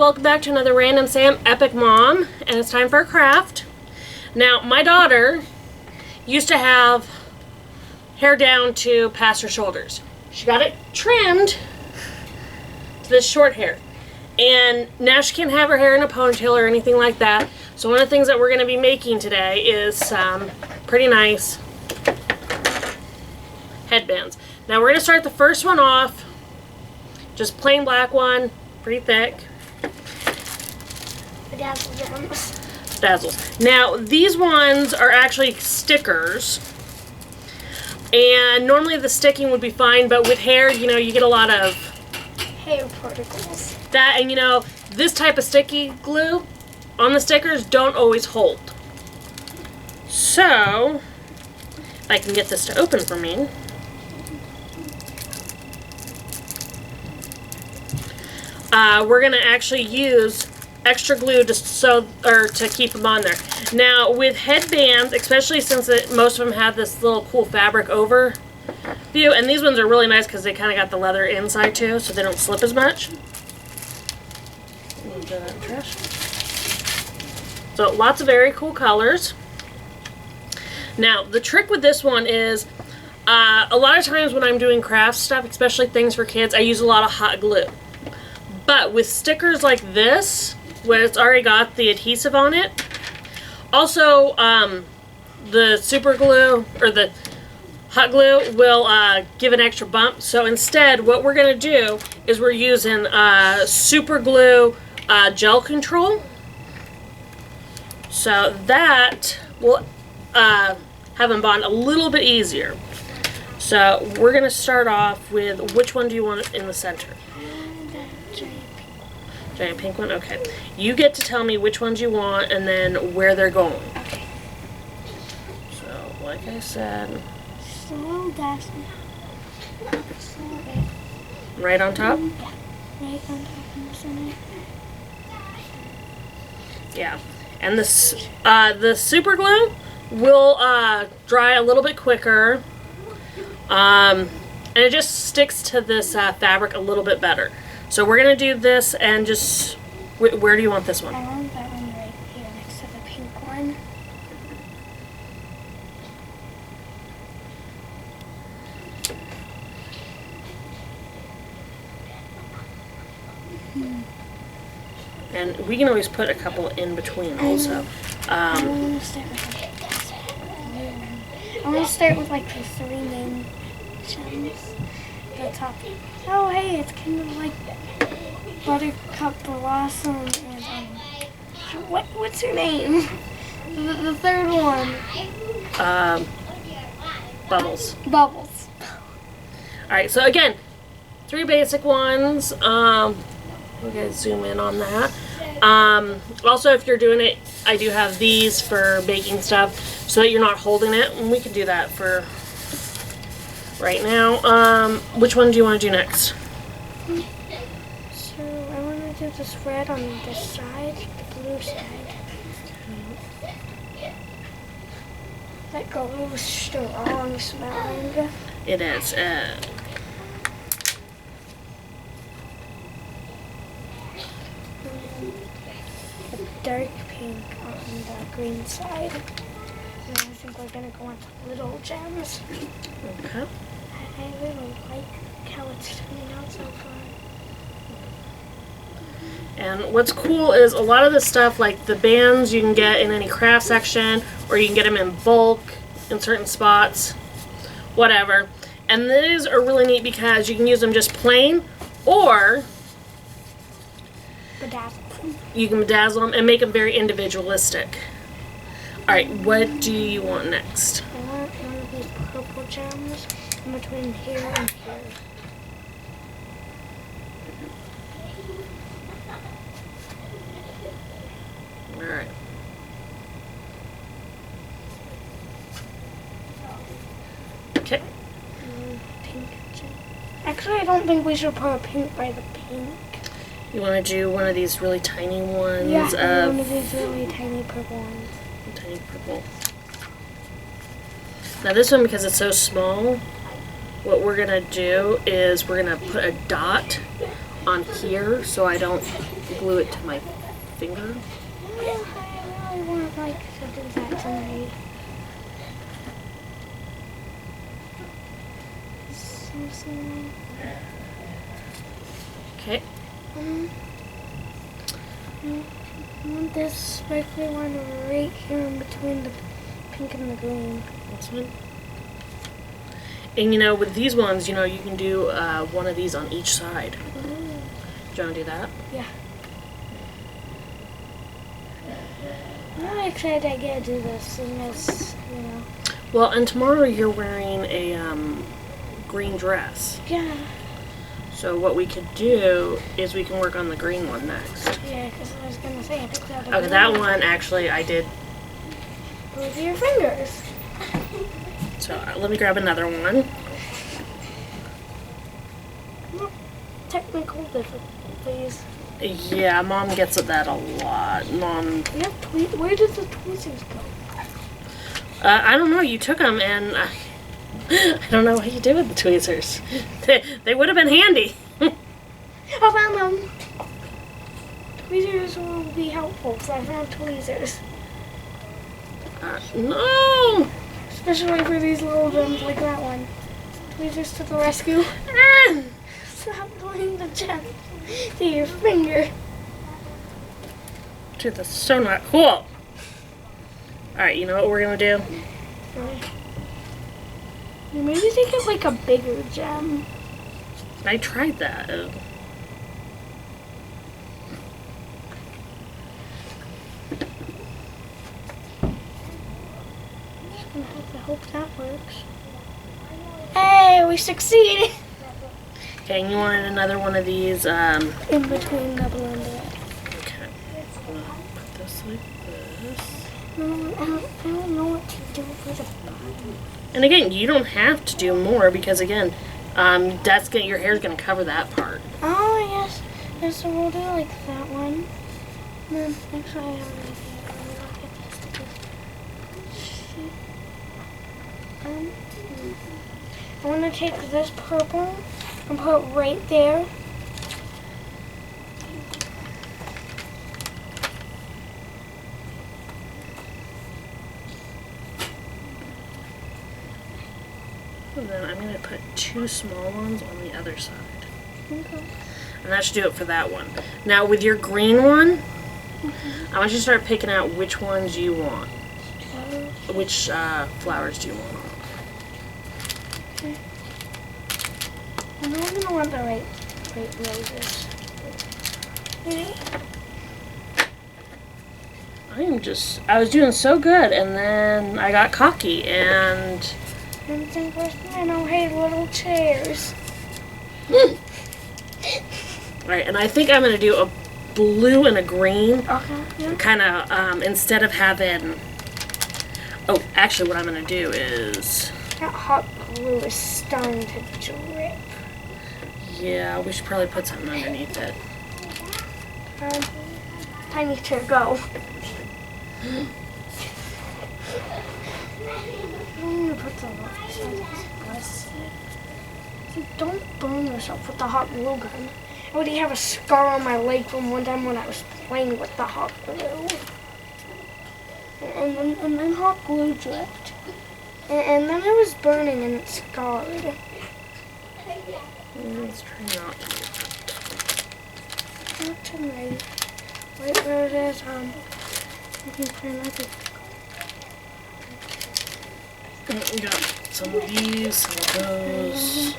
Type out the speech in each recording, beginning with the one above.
welcome back to another Random Sam Epic Mom, and it's time for a craft. Now, my daughter used to have hair down to past her shoulders. She got it trimmed to this short hair, and now she can't have her hair in a ponytail or anything like that. So one of the things that we're going to be making today is some pretty nice headbands. Now we're going to start the first one off, just plain black one, pretty thick. Dazzles. Now these ones are actually stickers, and normally the sticking would be fine, but with hair, you know, you get a lot of hair particles. That, and you know, this type of sticky glue on the stickers don't always hold. So, if I can get this to open for me. We're gonna actually use extra glue to keep them on there. Now with headbands, especially since most of them have this little cool fabric over view, and these ones are really nice because they kind of got the leather inside too, so they don't slip as much. So lots of very cool colors. Now the trick with this one is a lot of times when I'm doing craft stuff, especially things for kids, I use a lot of hot glue. But with stickers like this, when it's already got the adhesive on it, also the super glue or the hot glue will give an extra bump. So instead, what we're going to do is we're using super glue gel control. So that will have them bond a little bit easier. So we're going to start off with, which one do you want in the center? Giant pink one? Okay. You get to tell me which ones you want and then where they're going. Okay. So, like I said... Slow dancing. Right on top? Yeah. Right on top in the center. Yeah. And the super glue will dry a little bit quicker. And it just sticks to this fabric a little bit better. So we're going to do this and just... Where do you want this one? I want that one right here next to the pink one. And we can always put a couple in between also. I want to start with like the three main gems. The top. Oh hey, it's kind of like Buttercup Blossom and what's her name? The third one. Bubbles. Bubbles. Alright, so again, 3 basic ones. We're going to zoom in on that. Also, if you're doing it, I do have these for baking stuff so that you're not holding it. And we can do that for right now. Which one do you want to do next? So I want to do this red on this side, the blue side. That goes strong smelling. It is. Dark pink on the green side. And I think we're going to go on to little gems. Okay. I really like how it's turning out so far. And what's cool is a lot of the stuff, like the bands, you can get in any craft section, or you can get them in bulk in certain spots, whatever. And these are really neat because you can use them just plain, or you can bedazzle them and make them very individualistic. Alright, what do you want next? I want one of these purple gems in between here and here. Alright. Okay. Pink gem. Actually, I don't think we should put a pink by the pink. You want to do one of these really tiny ones? Yeah, one of these really tiny purple ones. Tiny purple. Now this one, because it's so small, what we're going to do is we're going to put a dot on here so I don't glue it to my finger. Yeah, I really want like to do that tonight. Okay. I want this sparkly one right here in between the pink and the green. This one. And you know, with these ones, you know, you can do one of these on each side. Do you want to do that? Yeah. I'm really excited I get to do this, and it's, you know. Well, and tomorrow you're wearing a green dress. Yeah. So what we could do is we can work on the green one next. Yeah, because I was going to say I picked out a Okay, green that one actually I did. with your fingers. So let me grab another one. Technical difficulties. Yeah, Mom gets at that a lot. Mom, We have where did the tweezers go? I don't know. You took them, and I don't know what you did with the tweezers. They would have been handy. I found them. Tweezers will be helpful, so I found tweezers. No. Especially for these little gems like that one. Tweezers to the rescue. Stop doing the gem to your finger. Dude, that's so not cool. Alright, you know what we're gonna do? Maybe take it like a bigger gem. I tried that. I hope that works. Hey, we succeeded! Okay, and you wanted another one of these, In between the blender. okay. Put this like this. No, I don't know what to do for the bottom. And again, you don't have to do more because again, your hair's gonna cover that part. Oh, yes. And so we'll do like that one. And then, actually, I have an idea. I'll get this to be. I want to take this purple and put it right there. And then I'm gonna put two small ones on the other side. Okay. And that should do it for that one. Now with your green one, I want you to start picking out which ones you want. Which flowers do you want? Okay. I know I'm gonna want the right roses. Okay. I was doing so good and then I got cocky and And then first thing I know, hey, little chairs. right, and I think I'm gonna do a blue and a green. Okay. Yeah. Kind of instead of having. Oh, actually, what I'm gonna do is. That hot glue is starting to drip. Yeah, we should probably put something underneath it. I need to go. I'm gonna put the don't burn yourself with the hot glue gun. I already have a scar on my leg from one time when I was playing with the hot glue. And then hot glue dripped. And then it was burning and it scarred. Let's try not to. Not tonight. Right where it is, you can try not to. We got some of these, some of those.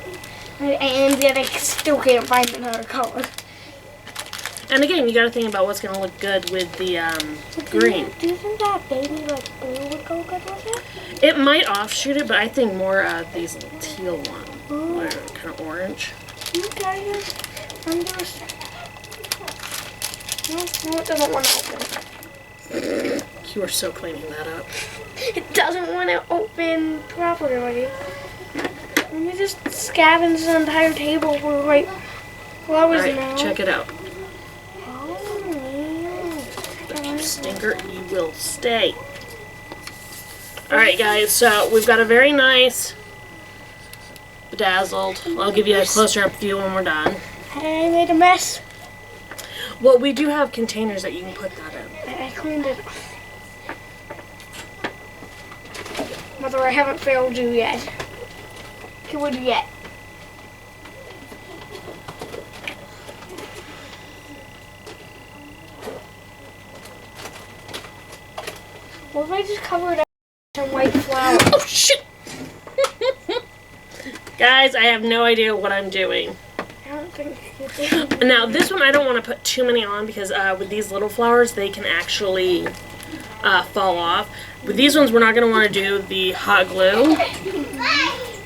And yet I still can't find another color. And again, you got to think about what's going to look good with the green. Do you think that baby like blue would go good with it? It might offshoot it, but I think more of these little teal ones. Oh. They're kind of orange. You guys, I'm gonna start. No, it doesn't want to open. You are so cleaning that up. It doesn't want to open properly. Let me just scavenge the entire table for like flowers Alright, now. check it out. Oh, But you stinker, you will stay. Alright guys, so we've got a very nice bedazzled. I'll give you a closer up view when we're done. I made a mess. Well, we do have containers that you can put that in. I cleaned it. Mother, I haven't failed you yet. Good yet. What if I just covered up some white flour? Oh, shit! Guys, I have no idea what I'm doing. I don't think you do. Now, this one I don't want to put too many on because with these little flowers, they can actually fall off. With these ones, we're not going to want to do the hot glue.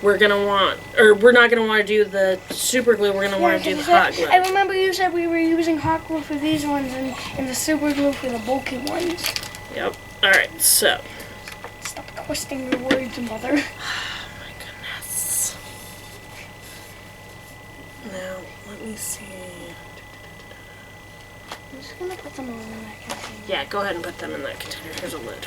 We're not going to want to do the super glue. We're going to want to do the hot glue. I remember you said we were using hot glue for these ones and the super glue for the bulky ones. Yep. Alright, so. Stop twisting your words, Mother. Oh my goodness. Now, let me see. I'm just going to put them all in that container. Yeah, go ahead and put them in that container. Here's a lid.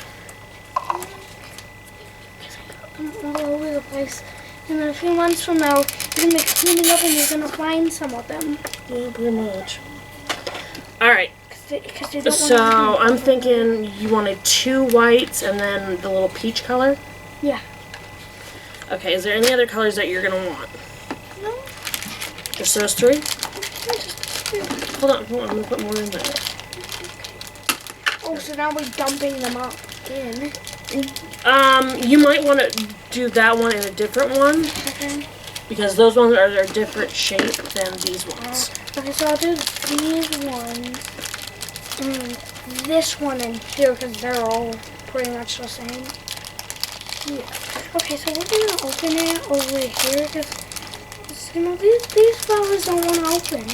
All over the place. And then a few months from now, you're going to be cleaning up and you're going to find some of them. Yeah, pretty much. Alright. Because they don't So, want I'm thinking you wanted 2 whites and then the little peach color? Yeah. Okay, is there any other colors that you're going to want? No. Just those 3? Just Hold on, I'm going to put more in there. Oh, so now we're dumping them up in. You might want to do that one in a different one. Okay. Because those ones are a different shape than these ones. Okay, so I'll do these ones. This one in here because they're all pretty much the same. Yeah. Okay, so we're going to open it over here because, you know, these flowers don't want to open.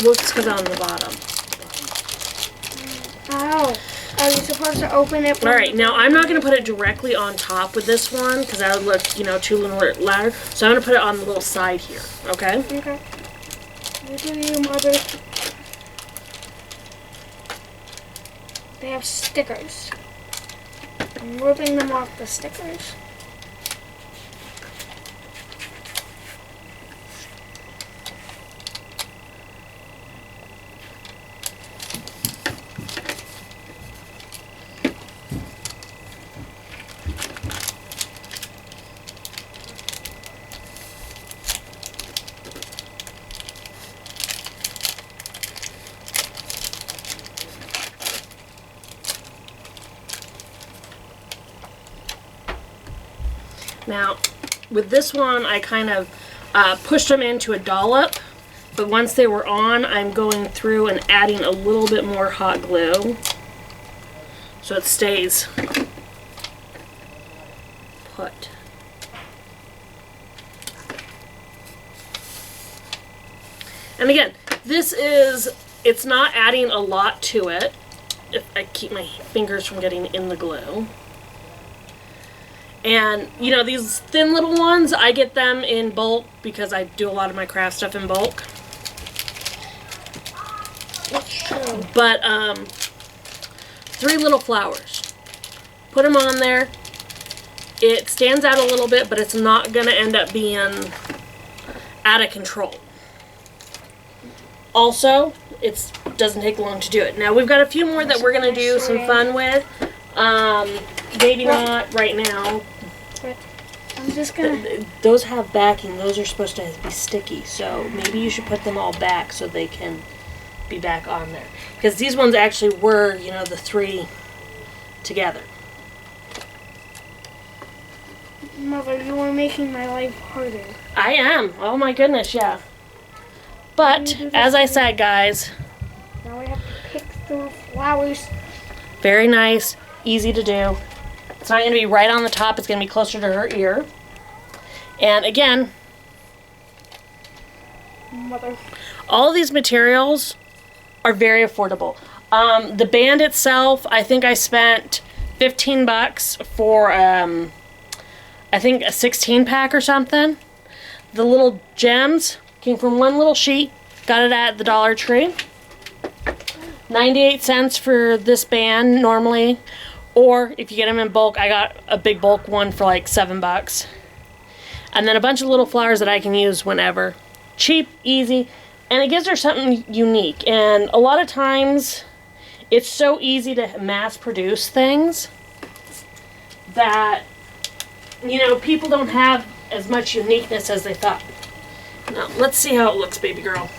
Looks good on the bottom. Oh. Are you supposed to open it? Alright, now I'm not going to put it directly on top with this one because that would look, you know, too louder. So I'm going to put it on the little side here, okay? Okay. You do you, Mother. They have stickers. I'm ripping them off the stickers. Now, with this one, I kind of pushed them into a dollop, but once they were on, I'm going through and adding a little bit more hot glue so it stays put. And again, it's not adding a lot to it, if I keep my fingers from getting in the glue. And, you know, these thin little ones, I get them in bulk because I do a lot of my craft stuff in bulk. That's true. But, 3 little flowers. Put them on there. It stands out a little bit, but it's not going to end up being out of control. Also, it doesn't take long to do it. Now, we've got a few more that we're going to do some fun with. Maybe not right now. I'm just gonna... Those have backing. Those are supposed to be sticky. So maybe you should put them all back so they can be back on there. Because these ones actually were, you know, the 3 together. Mother, you are making my life harder. I am. Oh my goodness, yeah. But, as I said, guys, Now I have to pick through flowers. very nice, easy to do. It's not going to be right on the top. It's going to be closer to her ear. And again, Mother. all of these materials are very affordable. The band itself, I think I spent $15 for, I think a 16 pack or something. The little gems came from one little sheet. Got it at the Dollar Tree. 98 cents for this band normally. Or if you get them in bulk, I got a big bulk one for like $7. And then a bunch of little flowers that I can use whenever. cheap, easy, and it gives her something unique. And a lot of times, it's so easy to mass produce things that, you know, people don't have as much uniqueness as they thought. Now, let's see how it looks, baby girl.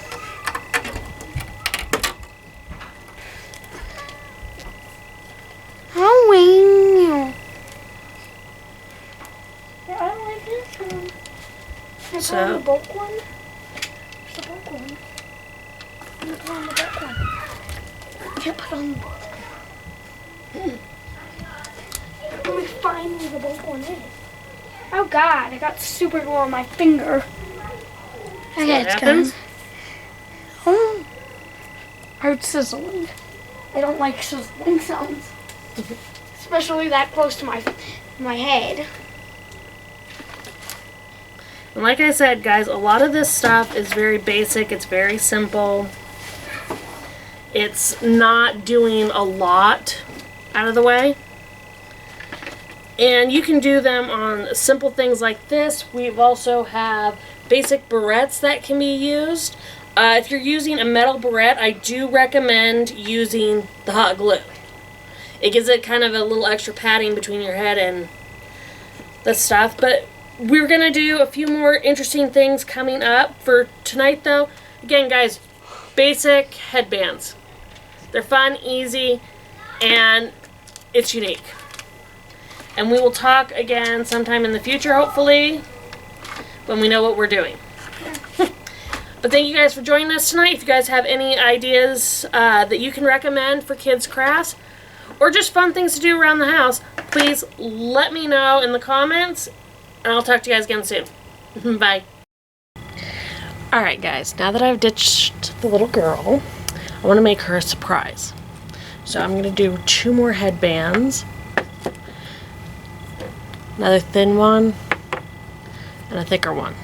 Oh, yeah, I like this one. Can I put on the bulk one? Where's the bulk one? I'm gonna put on the bulk one. I can't put on the bulk one. Let me find where the bulk one is. Oh God, I got super glue on my finger. Okay, it's gone. Oh, heard sizzling. I don't like sizzling sounds, especially that close to my head. And like I said, guys, a lot of this stuff is very basic. It's very simple. It's not doing a lot out of the way. And you can do them on simple things like this. We've also have basic barrettes that can be used. If you're using a metal barrette, I do recommend using the hot glue. It gives it kind of a little extra padding between your head and the stuff. But we're going to do a few more interesting things coming up. For tonight, though, again, guys, basic headbands. They're fun, easy, and it's unique. And we will talk again sometime in the future, hopefully, when we know what we're doing. But thank you guys for joining us tonight. If you guys have any ideas that you can recommend for kids' crafts, or just fun things to do around the house, please let me know in the comments, and I'll talk to you guys again soon. Bye. Alright guys, now that I've ditched the little girl, I want to make her a surprise. So I'm going to do 2 more headbands. Another thin one, and a thicker one.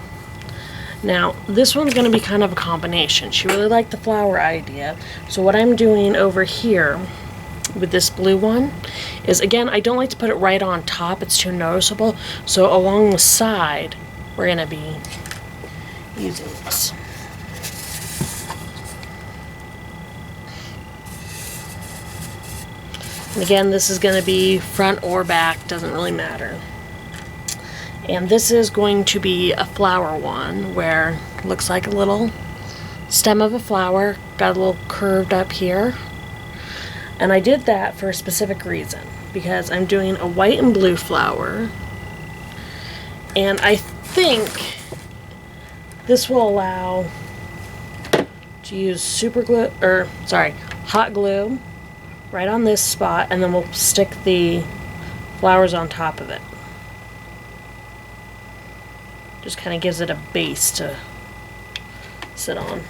Now, this one's going to be kind of a combination. She really liked the flower idea. So what I'm doing over here with this blue one is, again, I don't like to put it right on top. It's too noticeable. So along the side, we're going to be using this. And again, this is going to be front or back, doesn't really matter. And this is going to be a flower one, where it looks like a little stem of a flower, got a little curved up here. And I did that for a specific reason, because I'm doing a white and blue flower, and I think this will allow to use hot glue right on this spot, and then we'll stick the flowers on top of it. Just kind of gives it a base to sit on.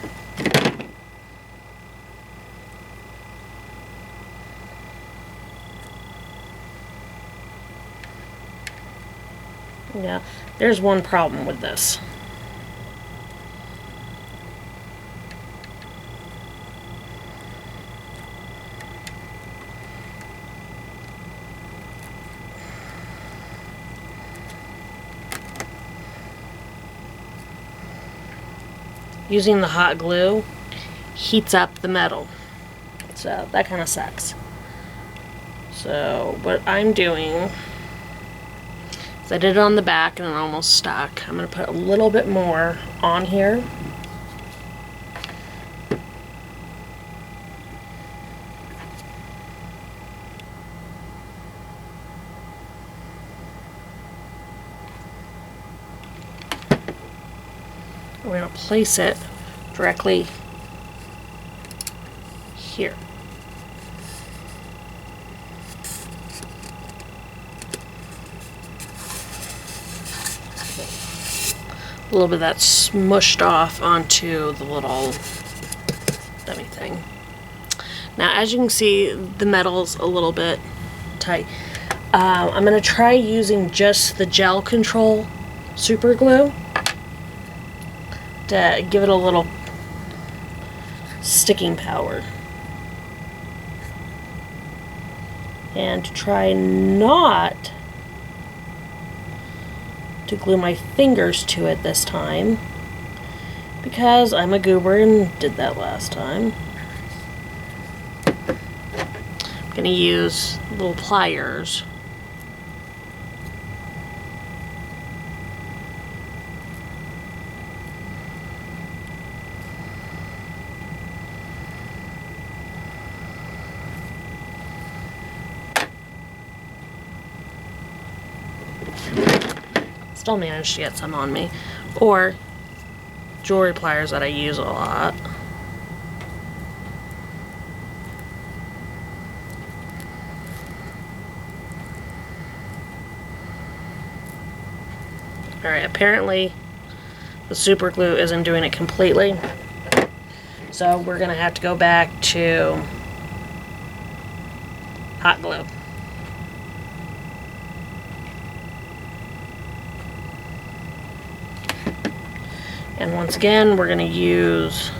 Yeah, there's one problem with this. Using the hot glue heats up the metal, so that kind of sucks. So what I'm doing is I did it on the back and it almost stuck. I'm going to put a little bit more on here. We're going to place it directly here. A little bit of that smushed off onto the little dummy thing. Now, as you can see, the metal's a little bit tight. I'm going to try using just the gel control super glue to give it a little sticking power. And to try not to glue my fingers to it this time, because I'm a goober and did that last time. I'm going to use little pliers. Still managed to get some on me. Or jewelry pliers that I use a lot. Alright, apparently the super glue isn't doing it completely. So we're going to have to go back to hot glue. And once again, we're going to use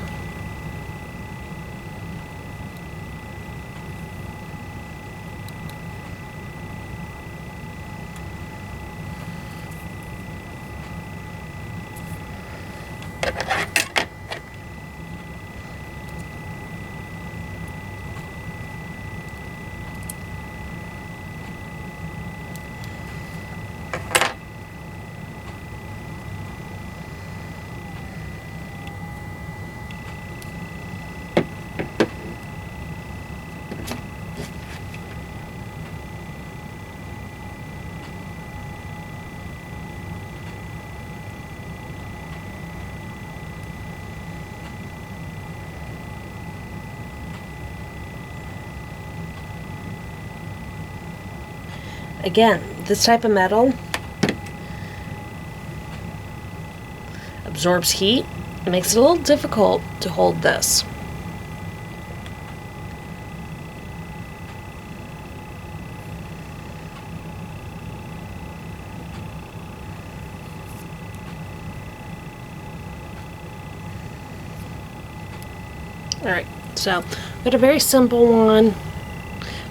again, this type of metal absorbs heat. It makes it a little difficult to hold this. Alright, so we got a very simple one.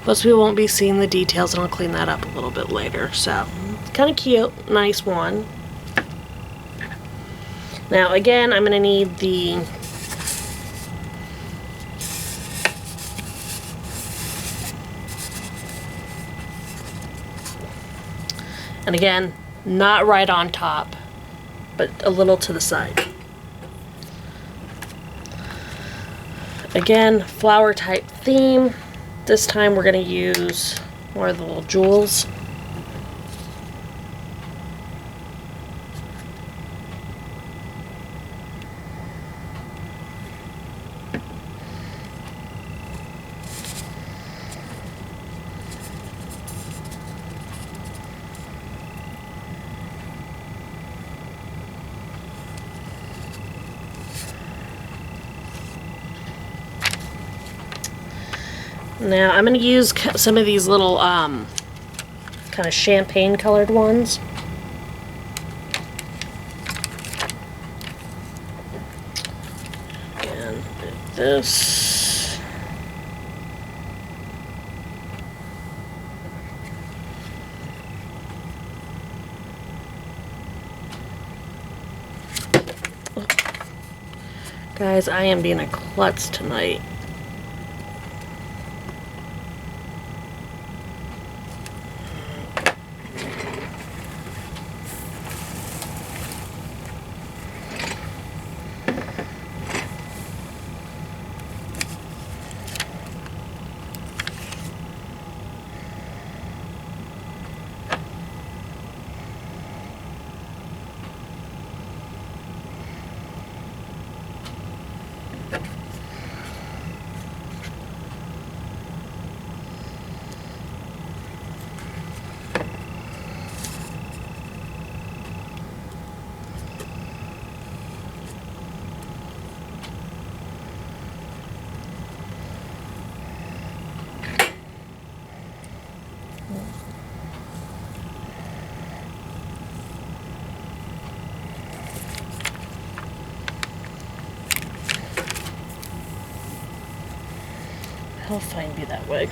Most people won't be seeing the details, and I'll clean that up a little bit later. So, it's kind of cute. Nice one. Now, again, I'm going to need the and again, not right on top, but a little to the side. Again, flower type theme. This time we're going to use more of the little jewels. Now I'm going to use some of these little kind of champagne colored ones. Again, this. Oh. Guys, I am being a klutz tonight. I'll find you that way.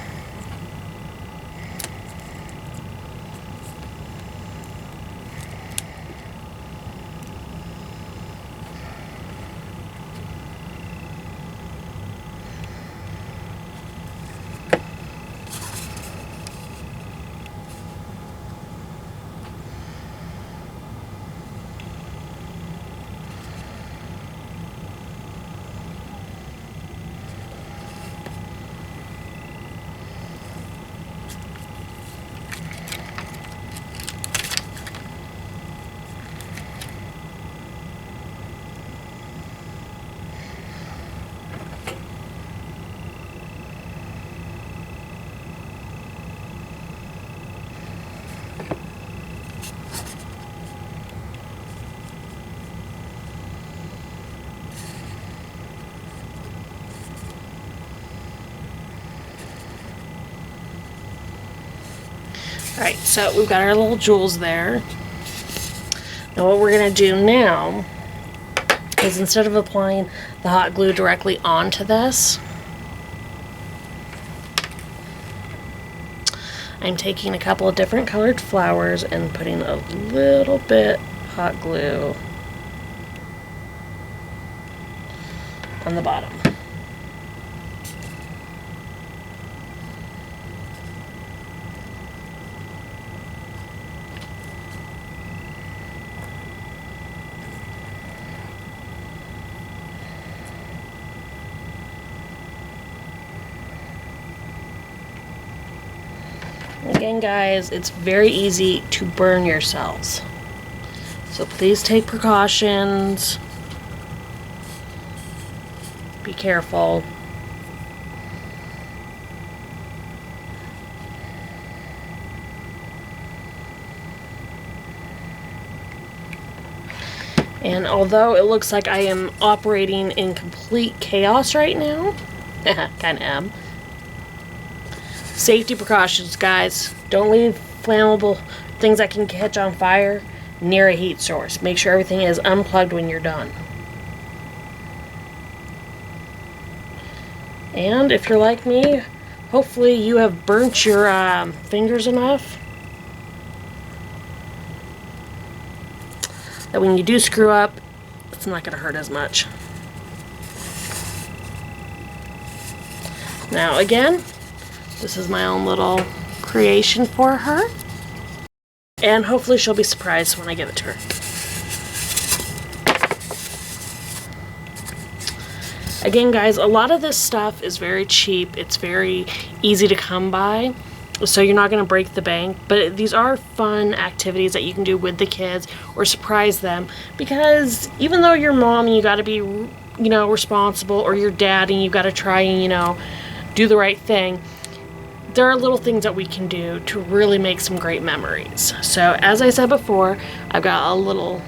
Alright, so we've got our little jewels there. Now what we're going to do now is instead of applying the hot glue directly onto this, I'm taking a couple of different colored flowers and putting a little bit hot glue on the bottom. Again, guys, it's very easy to burn yourselves. So please take precautions. Be careful. And although it looks like I am operating in complete chaos right now, kind of am. Safety precautions, guys. Don't leave flammable things that can catch on fire near a heat source. Make sure everything is unplugged when you're done. And if you're like me, hopefully you have burnt your fingers enough that when you do screw up, it's not going to hurt as much. Now again, this is my own little creation for her. And hopefully she'll be surprised when I give it to her. Again, guys, a lot of this stuff is very cheap. It's very easy to come by, so you're not going to break the bank. But these are fun activities that you can do with the kids or surprise them. Because even though you're mom and you got to be, responsible, or your dad and you got to try and, do the right thing, there are little things that we can do to really make some great memories. So as I said before, I've got a little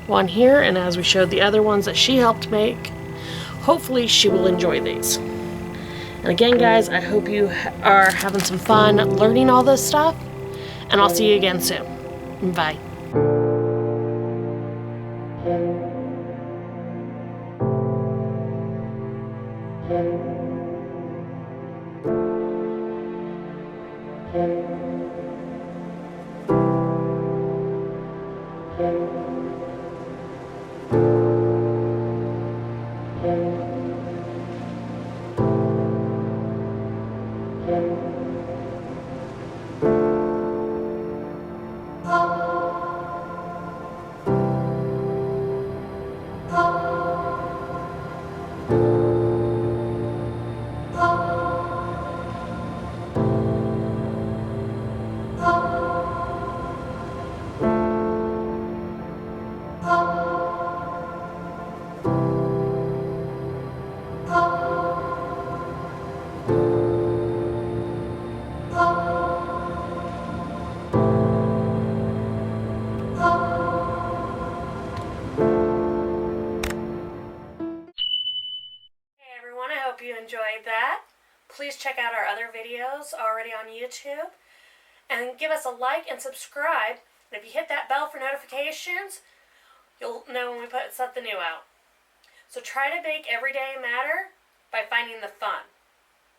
one here, and as we showed the other ones that she helped make, hopefully she will enjoy these. And again, guys, I hope you are having some fun learning all this stuff, and I'll see you again soon. Bye. Hope you enjoyed that. Please check out our other videos already on YouTube and give us a like and subscribe. And if you hit that bell for notifications, you'll know when we put something new out. So try to make every day matter by finding the fun.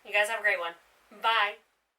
You guys have a great one. Bye.